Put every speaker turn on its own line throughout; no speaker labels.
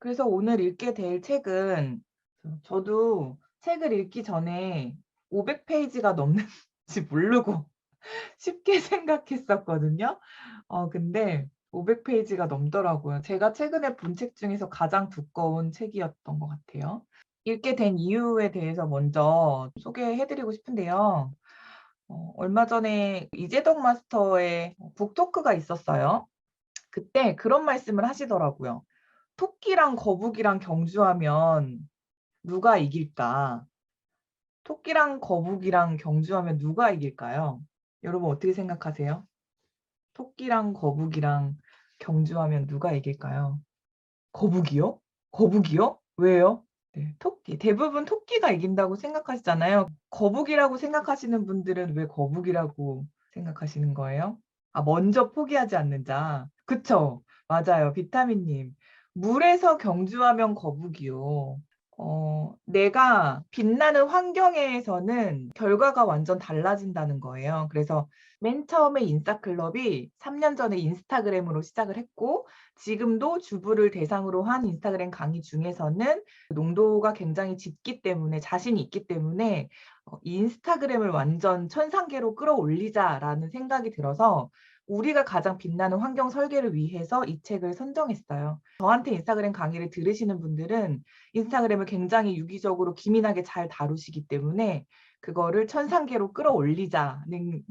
그래서 오늘 읽게 될 책은 저도 책을 읽기 전에 500페이지가 넘는지 모르고 쉽게 생각했었거든요. 근데 500페이지가 넘더라고요. 제가 최근에 본 책 중에서 가장 두꺼운 책이었던 것 같아요. 읽게 된 이유에 대해서 먼저 소개해 드리고 싶은데요. 얼마 전에 이재동 마스터의 북토크가 있었어요. 그때 그런 말씀을 하시더라고요. "토끼랑 거북이랑 경주하면 누가 이길까?" 토끼랑 거북이랑 경주하면 누가 이길까요? 여러분 어떻게 생각하세요? 토끼랑 거북이랑 경주하면 누가 이길까요? 거북이요? 거북이요? 왜요? 네. 토끼. 대부분 토끼가 이긴다고 생각하시잖아요. 거북이라고 생각하시는 분들은 왜 거북이라고 생각하시는 거예요? 아, 먼저 포기하지 않는 자. 그쵸. 맞아요. 비타민님. 물에서 경주하면 거북이요. 내가 빛나는 환경에서는 결과가 완전 달라진다는 거예요. 그래서 맨 처음에 인싸클럽이 3년 전에 인스타그램으로 시작을 했고, 지금도 주부를 대상으로 한 인스타그램 강의 중에서는 농도가 굉장히 짙기 때문에, 자신이 있기 때문에 인스타그램을 완전 천상계로 끌어올리자라는 생각이 들어서 우리가 가장 빛나는 환경 설계를 위해서 이 책을 선정했어요. 저한테 인스타그램 강의를 들으시는 분들은 인스타그램을 굉장히 유기적으로 기민하게 잘 다루시기 때문에 그거를 천상계로 끌어올리자는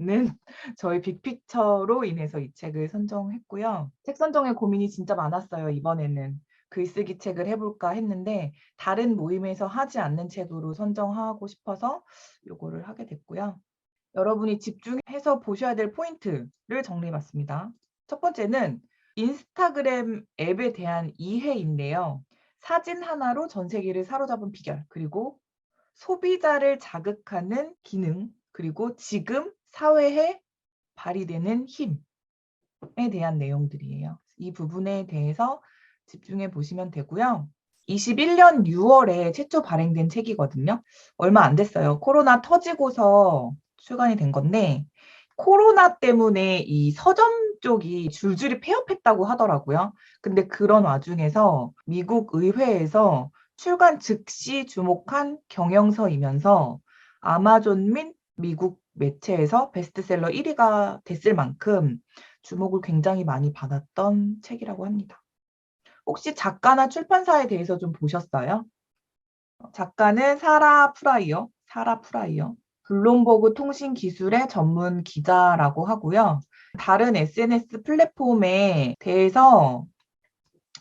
저희 빅픽처로 인해서 이 책을 선정했고요. 책 선정에 고민이 진짜 많았어요. 이번에는 글쓰기 책을 해볼까 했는데 다른 모임에서 하지 않는 책으로 선정하고 싶어서 요거를 하게 됐고요. 여러분이 집중해서 보셔야 될 포인트를 정리해봤습니다. 첫 번째는 인스타그램 앱에 대한 이해인데요. 사진 하나로 전 세계를 사로잡은 비결, 그리고 소비자를 자극하는 기능, 그리고 지금 사회에 발휘되는 힘에 대한 내용들이에요. 이 부분에 대해서 집중해 보시면 되고요. 21년 6월에 최초 발행된 책이거든요. 얼마 안 됐어요. 코로나 터지고서 출간이 된 건데, 코로나 때문에 이 서점 쪽이 줄줄이 폐업했다고 하더라고요. 근데 그런 와중에서 미국 의회에서 출간 즉시 주목한 경영서이면서 아마존 및 미국 매체에서 베스트셀러 1위가 됐을 만큼 주목을 굉장히 많이 받았던 책이라고 합니다. 혹시 작가나 출판사에 대해서 좀 보셨어요? 작가는 사라 프라이어. 블룸버그 통신기술의 전문 기자라고 하고요. 다른 SNS 플랫폼에 대해서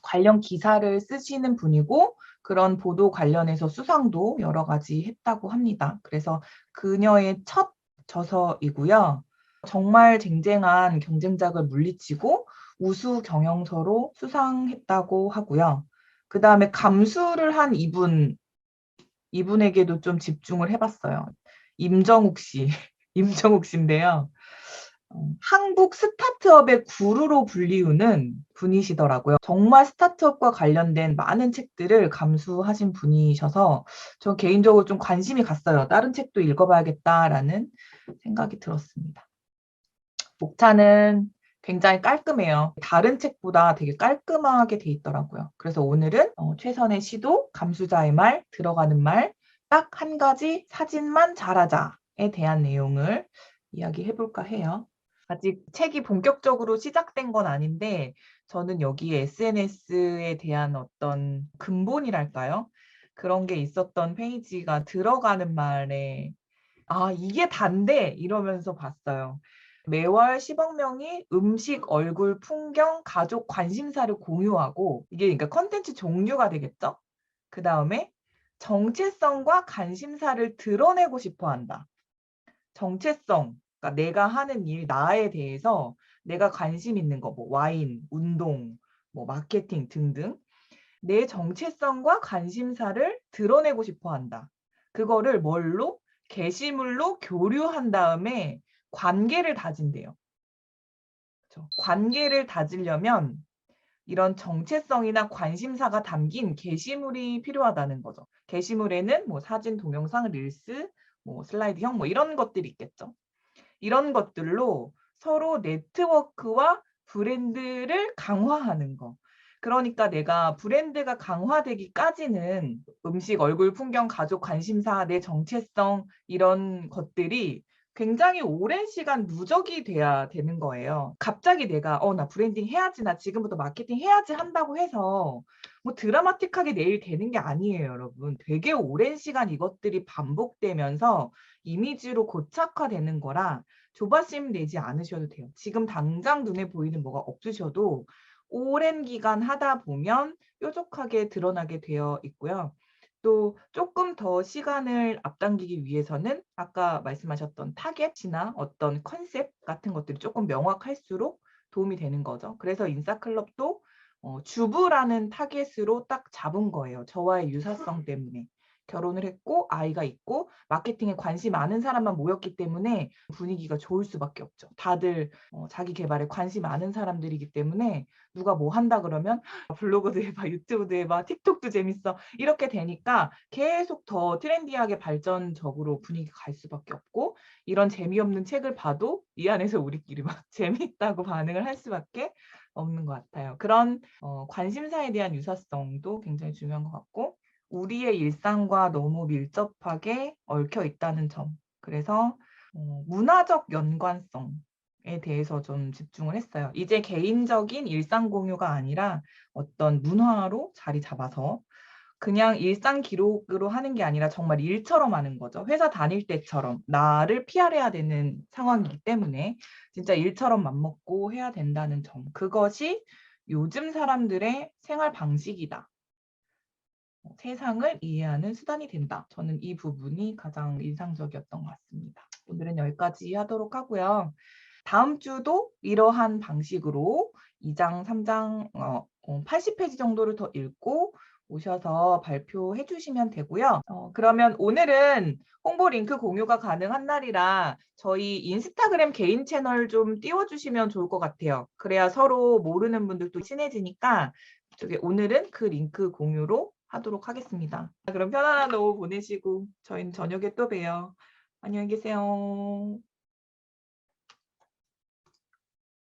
관련 기사를 쓰시는 분이고, 그런 보도 관련해서 수상도 여러 가지 했다고 합니다. 그래서 그녀의 첫 저서이고요. 정말 쟁쟁한 경쟁작을 물리치고 우수 경영서로 수상했다고 하고요. 그 다음에 감수를 한 이분에게도 좀 집중을 해봤어요. 임정욱 씨, 임정욱 씨인데요. 한국 스타트업의 구루로 불리우는 분이시더라고요. 정말 스타트업과 관련된 많은 책들을 감수하신 분이셔서 저 개인적으로 좀 관심이 갔어요. 다른 책도 읽어봐야겠다라는 생각이 들었습니다. 목차는 굉장히 깔끔해요. 다른 책보다 되게 깔끔하게 돼 있더라고요. 그래서 오늘은 최선의 시도, 감수자의 말, 들어가는 말, 딱 한 가지 사진만 잘하자에 대한 내용을 이야기해볼까 해요. 아직 책이 본격적으로 시작된 건 아닌데 저는 여기에 SNS에 대한 어떤 근본이랄까요? 그런 게 있었던 페이지가 들어가는 말에 아, 이게 단데 이러면서 봤어요. 매월 10억 명이 음식, 얼굴, 풍경, 가족 관심사를 공유하고 이게 그러니까 컨텐츠 종류가 되겠죠? 그 다음에 정체성과 관심사를 드러내고 싶어 한다. 정체성, 그러니까 내가 하는 일, 나에 대해서 내가 관심 있는 거, 뭐 와인, 운동, 뭐 마케팅 등등 내 정체성과 관심사를 드러내고 싶어 한다. 그거를 뭘로? 게시물로 교류한 다음에 관계를 다진대요. 그렇죠? 관계를 다지려면 이런 정체성이나 관심사가 담긴 게시물이 필요하다는 거죠. 게시물에는 뭐 사진, 동영상, 릴스, 뭐 슬라이드형 뭐 이런 것들이 있겠죠. 이런 것들로 서로 네트워크와 브랜드를 강화하는 거. 그러니까 내가 브랜드가 강화되기까지는 음식, 얼굴, 풍경, 가족, 관심사, 내 정체성 이런 것들이 굉장히 오랜 시간 누적이 돼야 되는 거예요. 갑자기 내가 나 브랜딩 해야지, 나 지금부터 마케팅 해야지 한다고 해서 뭐 드라마틱하게 내일 되는 게 아니에요, 여러분. 되게 오랜 시간 이것들이 반복되면서 이미지로 고착화되는 거라 조바심 내지 않으셔도 돼요. 지금 당장 눈에 보이는 뭐가 없으셔도 오랜 기간 하다 보면 뾰족하게 드러나게 되어 있고요. 또 조금 더 시간을 앞당기기 위해서는 아까 말씀하셨던 타겟이나 어떤 컨셉 같은 것들이 조금 명확할수록 도움이 되는 거죠. 그래서 인싸클럽도 주부라는 타겟으로 딱 잡은 거예요. 저와의 유사성 때문에. 결혼을 했고 아이가 있고 마케팅에 관심 많은 사람만 모였기 때문에 분위기가 좋을 수밖에 없죠. 다들 자기 개발에 관심 많은 사람들이기 때문에 누가 뭐 한다 그러면 블로그도 해봐, 유튜브도 해봐, 틱톡도 재밌어 이렇게 되니까 계속 더 트렌디하게 발전적으로 분위기가 갈 수밖에 없고, 이런 재미없는 책을 봐도 이 안에서 우리끼리 막 재미있다고 반응을 할 수밖에 없는 것 같아요. 그런 관심사에 대한 유사성도 굉장히 중요한 것 같고, 우리의 일상과 너무 밀접하게 얽혀 있다는 점. 그래서 문화적 연관성에 대해서 좀 집중을 했어요. 이제 개인적인 일상 공유가 아니라 어떤 문화로 자리 잡아서 그냥 일상 기록으로 하는 게 아니라 정말 일처럼 하는 거죠. 회사 다닐 때처럼 나를 PR해야 되는 상황이기 때문에 진짜 일처럼 맘먹고 해야 된다는 점. 그것이 요즘 사람들의 생활 방식이다. 세상을 이해하는 수단이 된다. 저는 이 부분이 가장 인상적이었던 것 같습니다. 오늘은 여기까지 하도록 하고요. 다음 주도 이러한 방식으로 2장, 3장, 80페이지 정도를 더 읽고 오셔서 발표해 주시면 되고요. 그러면 오늘은 홍보 링크 공유가 가능한 날이라 저희 인스타그램 개인 채널 좀 띄워주시면 좋을 것 같아요. 그래야 서로 모르는 분들도 친해지니까 오늘은 그 링크 공유로 하도록 하겠습니다. 그럼 편안한 오후 보내시고 저희는 저녁에 또 봬요. 안녕히 계세요.